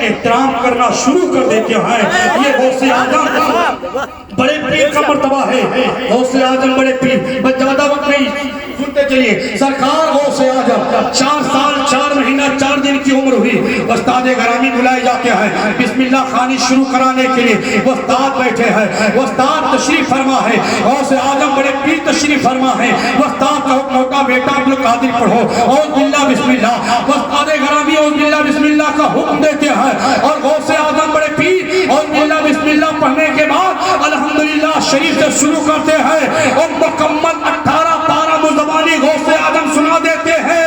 احترام کرنا شروع کر دیتے ہیں. یہ غوث اعظم بڑے پیر کا مرتبہ ہے. غوث اعظم بڑے پیر. بس زیادہ وقت نہیں, سنتے چلیے. سرکار غوث اعظم 4 سال 4 مہینہ 4 دن کی عمر ہوئی. استاد گرامی بلائے جاتے ہیں بسم اللہ خوانی شروع کرانے کے لیے. استاد بیٹھے ہیں, استاد تشریف فرما ہے. غوث اعظم بڑے پیر تشریف فرما ہے. استاد کا حکم ہوتا بیٹا عبد القادر پڑھو اعوذ باللہ بسم اللہ. استاد گرامی اعوذ باللہ بسم اللہ کا حکم دیتے ہیں اور غوث اعظم بڑے پیر اعوذ باللہ بسم اللہ پڑھنے کے بعد الحمدللہ شریف سے شروع کرتے ہیں اور مکمل 18 پارہ مزدوانی غوث اعظم سنا دیتے ہیں.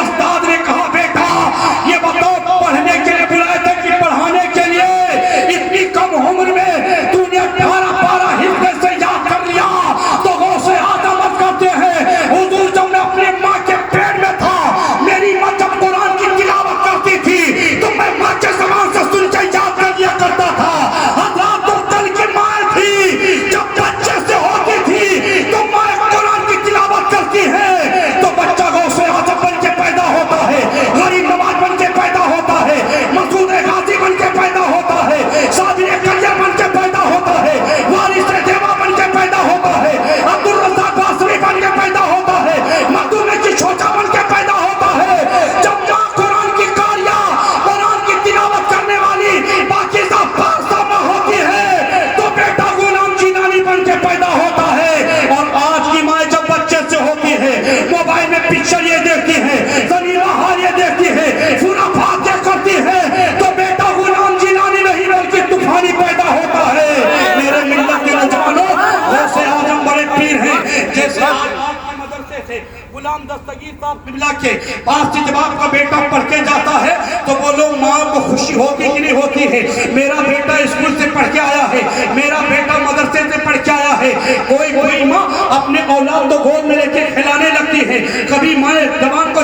استاد نے کہا بیٹا یہ بتاؤ پڑھنے کے لیے بلائے تھے کہ پڑھانے کے لیے؟ اتنی کم عمر میں تو نے 18 پارہ حفظ سے یاد کر لیا. تو غوث اعظم اب کہتے ہیں حضور جب میں اپنے ماں کے پیٹ میں تھا میری ماں جب قرآن کی تلاوت کرتی تھی تو میں ماں کے زبان سے سن کے یاد کر لیا کرتا تھا. حضرات تو دل کی ماں تھی جب بچے سے ہوتی تھی تو ماں قرآن کی تلاوت کرتی ہے تو بچہ غوث اعظم بن کے پیدا ہوتا ہے, غریب نواز بن کے پیدا ہوتا ہے, مسعود غازی بن کے پیدا ہوتا ہے, صابر کلیہ بن کے پیدا ہوتا ہے, وارث دیوا بن کے پیدا ہوتا ہے, عبدالرزاق باسری بن کے پیدا ہوتا ہے, مخدوم کی چھوٹا بن کے پیدا ہوتا ہے. جب ماں قرآن کی قاریہ قرآن کی تلاوت کرنے والی پاکیزہ پاکیزہ ماں ہوتی ہے تو بیٹا غلام جیلانی بن کے پیدا ہوتا ہے. اور آج کی ماں جب بچے سے ہوتی ہے موبائل میں پکچر یہ دیکھتی ہے, زمینہ حال یہ دیکھتی ہے, پورا بات یہ کرتی ہے تو بیٹا غلام جیلانی نہیں بلکہ طوفانی پیدا ہوتا ہے. میرے ملت کے نوجوانوں غوث اعظم بڑے پیر ہیں. جیسے مدرسے سے غلام دستگیر صاحب قبلہ کے پاس سے جب آپ کا بیٹا پڑھ کے جاتا ہے تو بولو ماں کو خوشی ہوتی کہ نہیں ہوتی ہے؟ میرا بیٹا اسکول سے پڑھ کے آیا ہے, میرا بیٹا مدرسے سے پڑھ کے آیا ہے. کوئی ماں اپنے اولاد کو گود میں لے کے کھلانے لگتی ہے, کبھی ماں زبان کو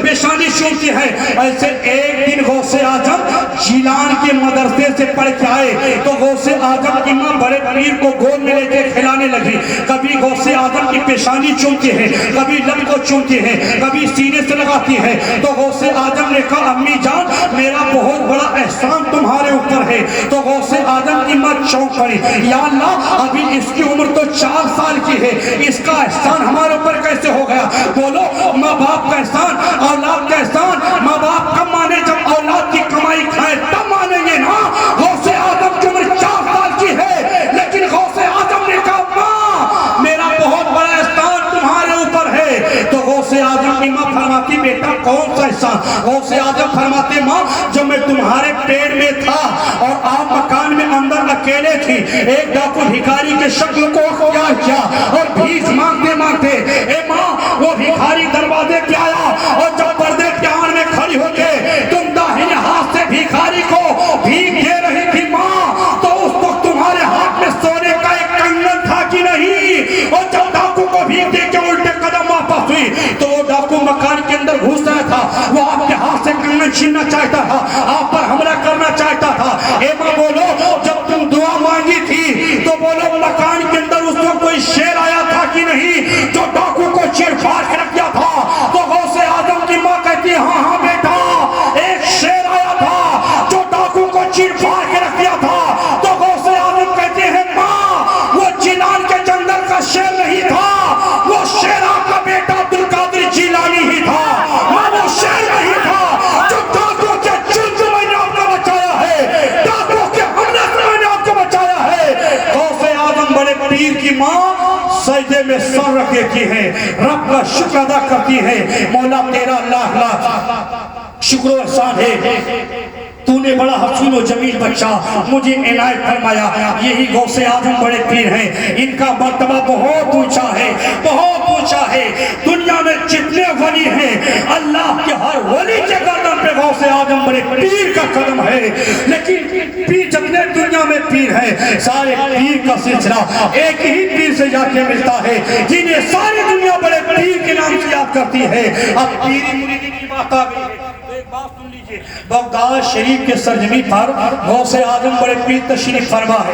پیشانی چومتی ہے. ایسے ایک دن غوث اعظم جیلان کے مدرسے سے پڑھ کے آئے تو غوث اعظم کی ماں بڑے پیر کو گود میں لے کے کھلانے لگی. کبھی غوث اعظم کی پیشانی چومتی ہے, کبھی لب کو چومتی ہے, کبھی سینے سے لگاتی ہے. تو غوث اعظم نے کہا امی جان میرا بہت بڑا احسان تمہارے اوپر ہے. تو غوث اعظم کی ماں چونک پڑی, یا اللہ ابھی اس کی عمر تو 4 سال کی ہے, اس کا احسان ہمارے اوپر کیسے ہو گیا؟ بولو ماں باپ کا احسان, اولاد کا احسان. ماں باپ کب مانے؟ جب اولاد کی کمائی کھائے تب مانیں گے نا. غوث اعظم کی عمر 4 سال کی ہے لیکن غوث اعظم نے کہا ماں میرا بہت بڑا احسان تمہارے اوپر ہے. تو غوث اعظم کی ماں فرماتی بیٹا کون سا احسان؟ غوث اعظم فرماتے ماں جب میں تمہارے پیٹ میں تھا اور آپ مکان میں اندر اکیلے تھی, ایک ڈاکو بھکاری کے شکل کو اختیار کیا اور بھیک مانگتے مانگتے اے ماں وہ بھکاری دروازے پہ آیا اور جب پردے کے آن میں کھڑی ہو کے تم داہنے ہاتھ سے بھکاری کو بھیک دے رہی تھی ماں تو اس وقت تمہارے ہاتھ میں سونے کا ایک کنگن تھا کہ نہیں؟ اور جب ڈاکو کو بھیک دے کے الٹے قدم واپس ہوئی تو وہ ڈاکو مکان کے اندر گھس رہا تھا, وہ آپ کے ہاتھ سے کنگن چھیننا چاہتا تھا, آپ پر حملہ کرنا چاہتا تھا. اے ماں بولو جب تم دعا مانگی تھی تو بولو مکان کے اندر اس وقت کوئی شیر آیا تھا کہ نہیں جو ڈاکو کو چیر پھاڑ کے رکھ دیا تھا؟ تو غوث اعظم کی ماں کہتی ہے ہاں ہاں بیٹا ایک شیر آیا تھا جو ڈاکو کو چیر پھاڑ کے رکھ دیا تھا. تو غوث اعظم کہتے ہیں ماں وہ جیلان کے جنگل کا شیر نہیں تھا, وہ شیر آپ کا بیٹا عبد القادر جیلانی ہی تھا. ماں وہ شیر نہیں تھا جو ڈاکو کے چل سے میں نے آپ کو بچایا ہے, ڈاکو کے حملے سے میں نے آپ کو بچایا ہے. غوث اعظم بڑے پیر کی ماں سجدے میں سر رکھ دیتی ہے, رب کا شکر ادا کرتی ہے, مولا تیرا لاکھ لاکھ شکر و احسان ہے, تو نے بڑا حسین و جمیل بچہ مجھے عنایت فرمایا. یہی غوث اعظم بڑے پیر ہیں, ان کا مرتبہ بہت اونچا ہے, بہت اونچا ہے. دنیا میں جتنے ولی ہیں اللہ کے ہر ولی کے قدم پہ غوث اعظم بڑے پیر کا قدم ہے. لیکن پیر جتنے دنیا میں پیر ہیں سارے پیر کا سلسلہ ایک ہی پیر سے جا کے ملتا ہے جنہیں ساری دنیا بڑے پیر کے نام سے یاد کرتی ہے. اب پیری مریدی کی بات آ گئی ہے, ایک بات سن لیجئے. بغداد شریف کے سرزمین پر غوث اعظم بڑے پیر تشریف فرما ہے.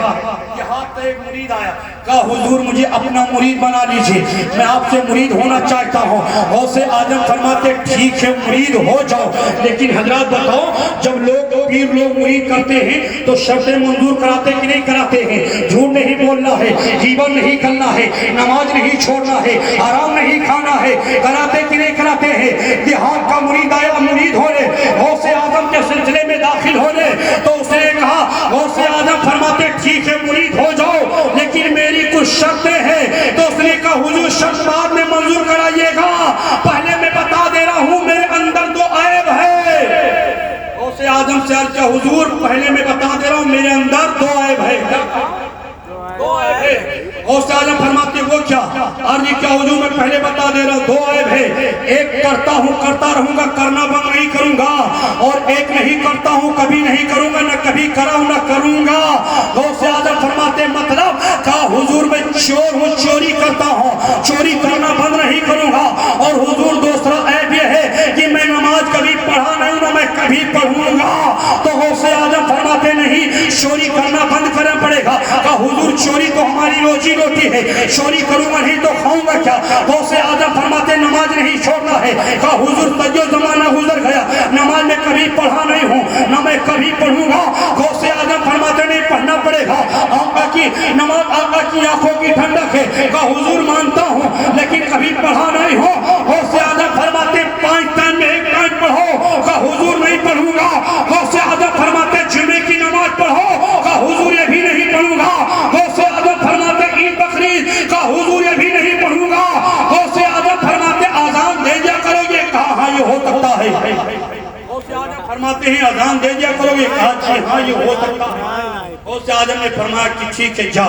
یہ ہاتھ ہفتے ایک مرید آیا، کہا حضور مجھے اپنا مرید بنا لیجئے، میں آپ سے مرید ہونا چاہتا ہوں۔ غوث اعظم فرماتے ٹھیک ہے مرید ہو جاؤ، لیکن حضرات بتاؤ جب لوگ پیر لوگ مرید کرتے ہیں تو شرطیں منظور کراتے کہ نہیں کراتے ہیں؟ جھوٹ نہیں بولنا ہے، غیبت نہیں کرنا ہے، نماز نہیں چھوڑنا ہے، حرام نہیں کھانا ہے، کراتے کہ نہیں کراتے ہیں؟ دیہات کا مرید آیا مرید ہونے، غوث اعظم کے سلسلے میں داخل ہونے، تو اس نے کہا غوث اعظم فرماتے ٹھیک ہے مرید ہو جاؤ لیکن میری کچھ شرطیں ہیں۔ تو اس نے کہا حضور شرط بعد میں منظور کرائیے گا، پہلے میں بتا دے رہا ہوں میرے اندر دو عیب ہے۔ غوث اعظم سے عرض کیا حضور پہلے میں بتا دے رہا ہوں میرے اندر دو عیب ہے۔ دو عیب ہے۔ غوث اعظم فرماتے وہ کیا؟ عرض کیا حضور میں پہلے بتا دے رہا ہوں دو عیب ہے، ایک کرتا ہوں کرتا رہوں گا کرنا بند نہیں کروں گا، اور ایک نہیں کرتا ہوں کبھی نہیں کروں گا نہ کبھی کرا ہوں نہ کروں گا۔ غوث اعظم فرماتے مطلب کہا حضور میں چور ہوں چوری کرتا ہوں چوری کرنا بند نہیں کروں گا، اور حضور دوسرا عیب یہ ہے کہ میں نماز کبھی پڑھا نہیں ہوں نہ میں کبھی پڑھوں گا۔ تو غوث اعظم فرماتے نہیں چوری کرنا بند کرنا پڑے گا۔ کہا حضور چوری تو ہماری روزی روٹی ہے، چوری کروں گا نہیں تو کھاؤں گا کیا؟ غوث اعظم فرماتے نماز نہیں چھوڑنا ہے۔ کہا حضور تجھے زمانہ گزر گیا، نماز میں کبھی پڑھا نہیں ہوں نہ میں کبھی پڑھوں گا۔ غوث اعظم فرماتے نہیں پڑھنا پڑے گا، آقا کی نماز آقا کی آنکھوں کی ٹھنڈک ہے۔ کہا حضور مانتا ہوں لیکن کبھی پڑھا نہیں ہوں۔ غوث اعظم فرماتے 5 ٹائم میں 1 ٹائم پڑھو۔ کہا حضور نہیں پڑھوں گا۔ غوث اعظم فرماتے جمعے کی نماز پڑھو۔ کہا حضور یہ بھی نہیں پڑھوں گا۔ غوث اعظم فرماتے عید بقرعید، کہا حضور یہ بھی نہیں پڑھوں گا۔ غوث اعظم فرماتے اذان دے دیا کرو گے، کہا ہاں یہ ہو سکتا ہے۔ غوث اعظم فرماتے ہیں اذان دے دیا کرو گے، کہا جی ہاں یہ ہو سکتا ہے۔ غوث اعظم نے فرمایا کہ ٹھیک ہے جا،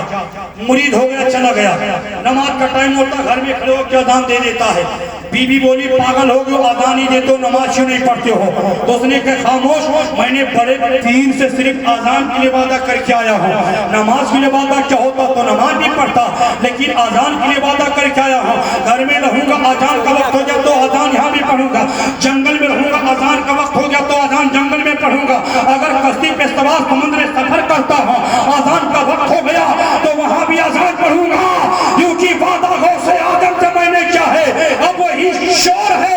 مرید ہو گیا چلا گیا۔ نماز کا ٹائم ہوتا گھر میں کھڑے ہو کے اذان دے دیتا ہے۔ بی بی بولی پاگل ہو گئے اذان ہی دیتے ہو نماز کیوں نہیں پڑھتے ہو؟ تو اس نے کہا خاموش میں نے بڑے پیر سے صرف اذان کے لیے وعدہ کر کے آیا ہوں، نماز کے لیے وعدہ کیا ہوتا تو نماز نہیں پڑھتا، لیکن اذان کے لیے وعدہ کر کے آیا ہوں۔ گھر میں رہوں گا اذان کا وقت ہو گیا تو اذان یہاں بھی پڑھوں گا، جنگل میں رہوں گا اذان کا وقت ہو گیا تو اذان جنگل میں پڑھوں گا، اگر کشتی پہ سوار سمندر سفر کرتا ہوں اذان کا وقت ہو گیا تو وہاں بھی اذان پڑھوں گا، کیونکہ وعدہ غوث اعظم سے میں نے کیا ہے۔ اب وہی شور ہے۔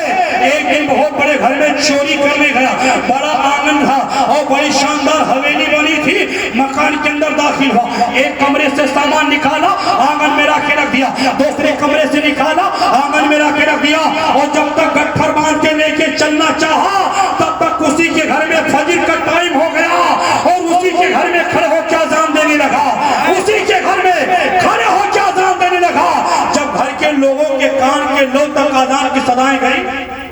ایک دن بہت بڑے گھر میں چوری کرنے گیا، بڑا آنگن تھا اور بڑی شاندار حویلی بنی تھی، مکان کے اندر داخل ہوا، ایک کمرے سے سامان نکالا آنگن میں رکھ کے رکھ دیا، دوسرے کمرے سے نکالا آنگن میں رکھ کے رکھ دیا، اور جب تک گٹھر باندھ کے لے کے چلنا چاہا تب تک اسی کے گھر میں فجر کا ٹائم ہو گیا اور اسی کے گھر میں کھڑے ہو کے اذان دینے لگا، اسی کے گھر میں کھڑے ہو کے اذان دینے لگا۔ جب گھر کے لوگوں کے کان کے لو تک اذان کی صدائیں گئی،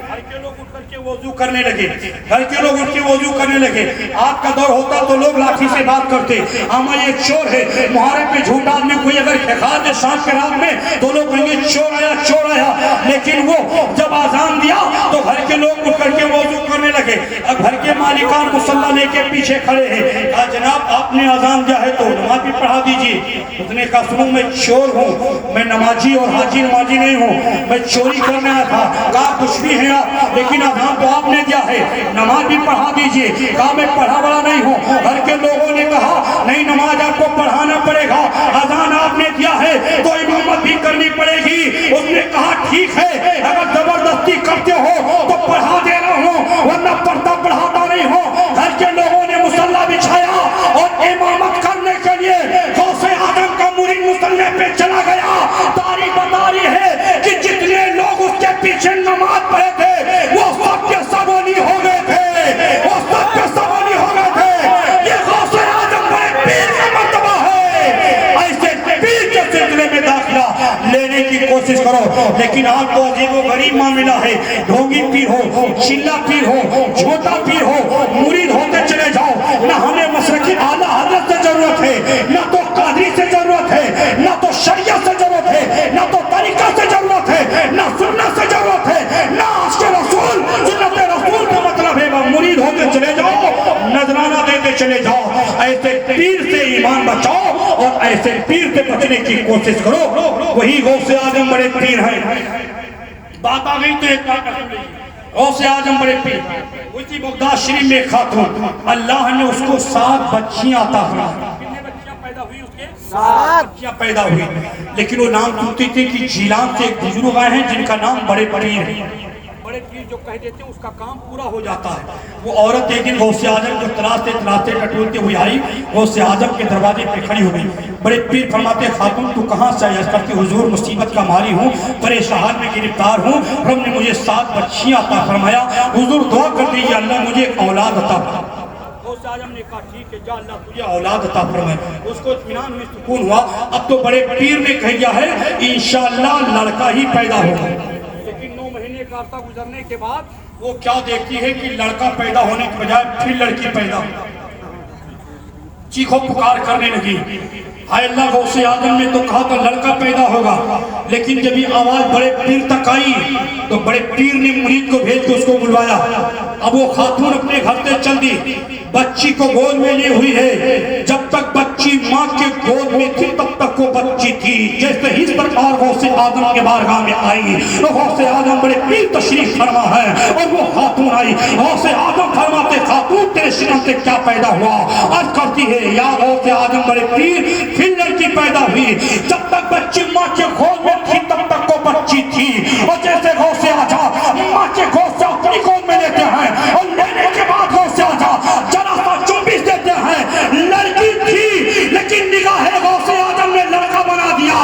گھر کے لوگ اٹھ کر کے وضو کرنے لگے، گھر کے لوگ اٹھ کے وضو کرنے لگے۔ آج کا دور ہوتا تو لوگ لاٹھی سے بات کرتے، اما یہ چور ہے، محارے پہ جھوٹ آدمی کوئی اگر کھا دے شام کے رات میں تو لوگ کہیں گے چور آیا چور آیا، لیکن وہ جب اذان دیا تو گھر کے لوگ اٹھ کر کے وضو کرنے لگے۔ اب گھر کے مالکان مصلی لے کے پیچھے کھڑے ہیں، کہا جناب آپ نے اذان دیا ہے تو نماز بھی پڑھا دیجیے۔ اس نے کہا سنو میں چور ہوں، میں نمازی اور حاجی نمازی نہیں ہوں، میں چوری کرنے آیا تھا۔ کہا کچھ بھی ہے آپ، لیکن اذان تو آپ نے دیا ہے، نماز بھی پڑھا دیجیے۔ کہا میں پڑھا بڑا نہیں ہوں۔ گھر کے لوگوں نے کہا نہیں نماز آپ کو پڑھانا پڑے گا، اذان آپ نے دیا ہے تو امامت بھی کرنی پڑے گی۔ اس نے کہا ٹھیک ہے اگر زبردستی کرتے ہو تو پڑھا دے رہا ہوں ورنہ پڑھتا پڑھاتا نہیں ہوں۔ گھر کے لوگوں نے مصلی بچھایا اور امامت کرنے کے لیے غوث اعظم کا مرید مصلی پہ چلا گیا۔ تاریخ بتا رہی ہے کہ جتنے لوگ اس کے پیچھے نماز پڑھے تھے وہ سب کے سب ولی ہو گئے تھے، وہ سب کے سب ولی ہو گئے تھے۔ یہ غوث اعظم بڑے پیر کا مرتبہ ہے، ایسے پیر کے سلسلے میں داخلہ لینے کی کوشش کرو۔ لیکن آج تو عجیب و غریب معاملہ ہے، ڈھونگی پیر ہو، چلا پیر ہو، جھوٹا پیر ہو، مرید ہوتے چلے جاؤ۔ نہ ہمیں مسلک اعلیٰ حضرت سے ضرورت ہے، نہ تو قادری سے ضرورت ہے، نہ تو شریعت سے ضرورت ہے، نہ تو طریقہ سے ضرورت ہے، نہ سنت سے ضرورت ہے، نہ عشق رسول سنت رسول کا مطلب ہے مرید ہوتے چلے جاؤ، نذرانہ دیتے چلے جاؤ۔ ایسے پیر سے ایمان بچاؤ اور ایسے پیر سے بچنے کی کوشش کرو۔ وہی غوث اعظم بڑے پیر ہیں۔ بات آ گئی تو ایک بات غوث اعظم بڑے پیر اسی بغداد شریف میں خاتون، اللہ نے اس کو 7 بچیاں عطا فرمائیں۔ کتنے بچیاں پیدا ہوئی اس کے؟ بچیاں پیدا ہوئی، لیکن وہ نام سنتی تھی کہ جیلان سے ایک بزرگ آئے ہیں جن کا نام بڑے پیر ہیں۔ بڑے پیر جو کہہ دیتے ہیں اس کا کام پورا ہو جاتا ہے۔ وہ عورت ایک دن غوث اعظم کو تلاشتے تلاشتے ٹٹولتے ہوئی آئی، غوث اعظم کے دروازے پہ کھڑی ہو گئی۔ بڑے پیر فرماتے خاتون تو کہاں سے آئی؟ کرتی حضور مصیبت کا ماری ہوں، پریشان میں گرفتار ہوں، رب نے مجھے 7 بچیاں عطا فرمایا، حضور دعا کر دیجیے اللہ مجھے ایک اولاد عطا فرمائے۔ غوث اعظم نے کہا ٹھیک ہے جا اللہ تجھے اولاد عطا فرمائے۔ اس کو اطمینان ہوئی، سکون ہوا، اب تو بڑے پیر نے کہہ دیا ہے انشاءاللہ لڑکا ہی پیدا ہوگا۔ لیکن 9 مہینے کا عرصہ گزرنے کے بعد وہ کیا دیکھتی ہے کہ لڑکا پیدا ہونے کی بجائے پھر لڑکی پیدا ہو، چیخو پکار کرنے لگی، ہائے اللہ غوث اعظم نے تو کہا تھا لڑکا پیدا ہوگا، لیکن جب یہ آواز بڑے پیر تک آئی تو بڑے پیر نے مرید کو بھیج کے اس کو بلوایا۔ اب وہ خاتون اپنے گھر سے چل دی، بچی کو گود میں لی ہوئی ہے، جب تک بچی ماں کے گود میں تھی تب تک وہ بچی تھی۔ جیسے ہی سرکار غوث اعظم کے بارگاہ میں آئی، غوث اعظم بڑے پیر تشریف فرما ہے اور وہ خاتون آئی، غوث اعظم فرماتے خاتون تیرے شکم سے کیا پیدا ہوا؟ عرض کرتی ہے یا غوث اعظم بڑے پیر پھر لڑکی پیدا ہوئی، جب تک بچی ماں کے گود میں تھی تب تک وہ بچی تھی۔ اور جیسے غوث اعظم ماں کے گود سے اپنی گود میں لیتے ہیں اور لینے کے بعد غوث اعظم ذرا سا چوبیس دیتے ہیں، لڑکی تھی لیکن نگاہ غوث اعظم نے لڑکا بنا دیا۔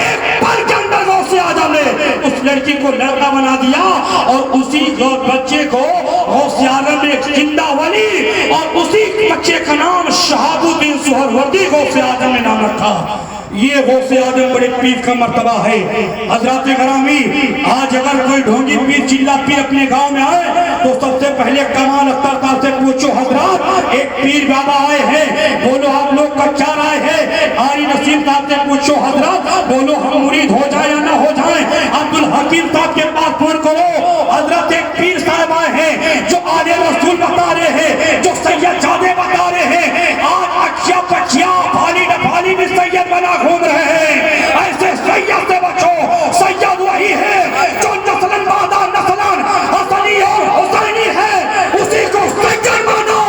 ایک پل کے اندر غوث اعظم نے اس لڑکی کو لڑکا بنا دیا اور اسی بچے کو غوث اعظم نے زندہ ولی اور اسی بچے کا نام شہاب الدین سہروردی غوث اعظم نے نام رکھا۔ یہ غوث اعظم بڑے پیر کا مرتبہ ہے۔ حضرات گرامی، آج اگر کوئی ڈھونگی پیر چلا پیر اپنے گاؤں میں آئے تو سب سے پہلے کمال اختر صاحب سے پوچھو حضرات ایک پیر بابا آئے ہیں، بولو آپ لوگ کچا رائے ہیں۔ آری نصیر صاحب سے پوچھو حضرات بولو ہم مرید ہو جائیں یا نہ ہو جائیں۔ عبدالحکیم صاحب کے پاس فون کرو، حضرت ایک پیر صاحب آئے ہیں جو آل رسول بتا رہے ہیں، جو سید جادے بتا رہے ہیں، آج اچھا پچھیا بھالی نبھالی میں سید بنا گھوم رہے ہیں۔ ایسے سید سے بچو، سید وہی ہے جو نسلن بعد نسلن حسنی اور حسینی ہے، اسی کو سید مانو۔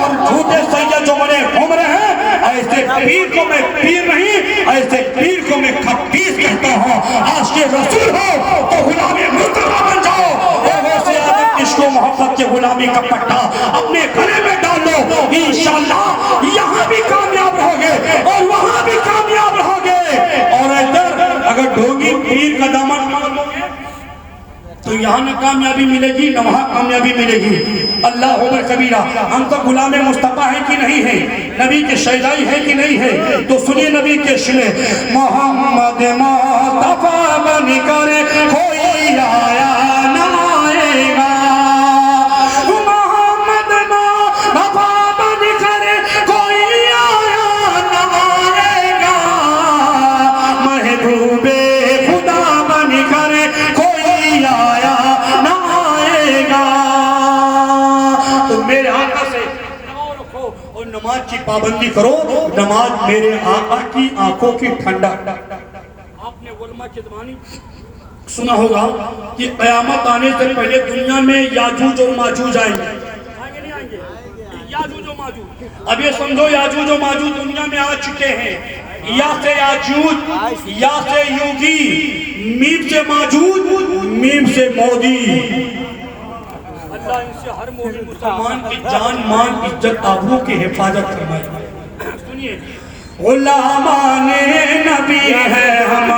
اور جھوٹے سید جو بنے گھوم رہے ہیں، ایسے پیر کو میں پیر نہیں، ایسے پیر کو میں خبیث کہتا ہوں۔ آج کے رسول ہو تو غلام مصطفیٰ بن جاؤ اور غوث اعظم عشق و محبت کے غلامی کا پٹا اپنے گلے میں ڈال لو، انشاءاللہ یہاں بھی کامیاب رہو گے اور وہاں بھی کامیاب رہو گے۔ اور ادھر اگر ڈھونگی پیر کا دامن پکڑ لو گے تو یہاں نہ کامیابی ملے گی نہ وہاں کامیابی ملے گی۔ اللہ عمر کبیرہ، ہم تو غلام مصطفیٰ ہیں کہ نہیں ہیں؟ نبی کے شیدائی ہے کہ نہیں ہے؟ تو سنیے نبی کے شلے، محمد مصطفیٰ بن کر کوئی آیا نہ آئے گا، محمد مصطفیٰ بن کر کوئی آیا نہ آئے گا، محبوب خدا بن کر کوئی آیا نہ آئے گا۔ تو میرے آقا سے لگاؤ رکھو اور نماز کی پابندی کرو، نماز میرے آقا کی آنکھوں کی ٹھنڈک۔ آپ نے علماء کی زبانی سنا ہوگا کہ قیامت آنے سے پہلے دنیا میں یاجوج اور ماجوج آئیں گے، آئیں گے نہیں آئیں گے؟ یاجوج و ماجوج، اب یہ سمجھو یاجوج و ماجوج دنیا میں آ چکے ہیں۔ یا سے یاجوج، یا سے یوگی، میم سے ماجوج، میم سے مودی۔ اللہ ان سے ہر مومن مسلمان کی جان مان عزت آبرو کی حفاظت فرمائے۔ سنیے، غلامان نبی ہے ہم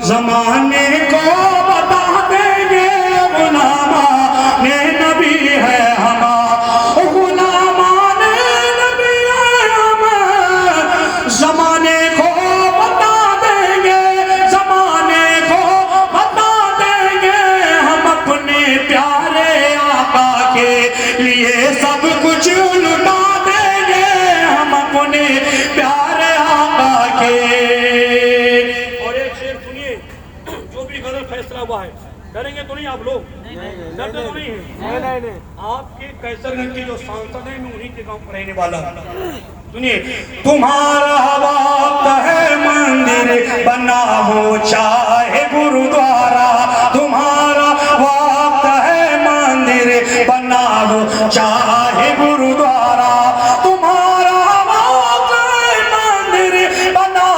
زمانے کو بتا دیں گے، غلامان نبی ہے ہم، غلامان نبی ہے ہم زمانے کو بتا دیں گے، زمانے کو بتا دیں گے، ہم اپنے پیارے آقا کے لیے سب کچھ لٹا دیں گے، ہم اپنے پیارے آقا کے۔ اور ایک شعر سنیے، جو بھی غزل فیصلہ ہوا ہے، کریں گے تو نہیں آپ لوگ؟ ڈرتے تو نہیں ہیں؟ آپ کے کیسر گنج کی جو سانسد ہیں میں انہی کے گاؤں پر رہنے والا ہوں۔ سنیے، تمہارا وقت ہے مندر بنا ہو چاہے گرودوارا، تمہارا وقت ہے مندر بنا ہو چاہے گرودوارا، تمہارا وقت ہے مندر بنا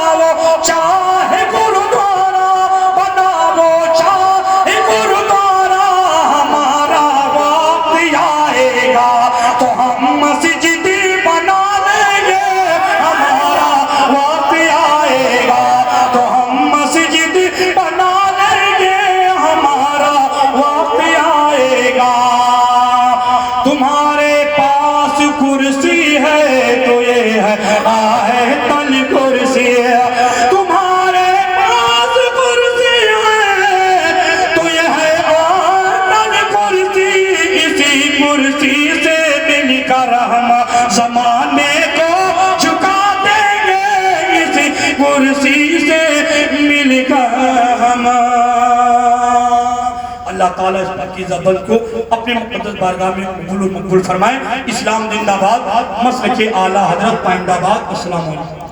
اللہ تعالیٰ اس پاکیزہ بند کو اپنے مقدس بارگاہ میں قبول و مقبول فرمائے. اسلام زندہ باد، مسلک اعلیٰ حضرت پائندہ باد. السلام علیکم.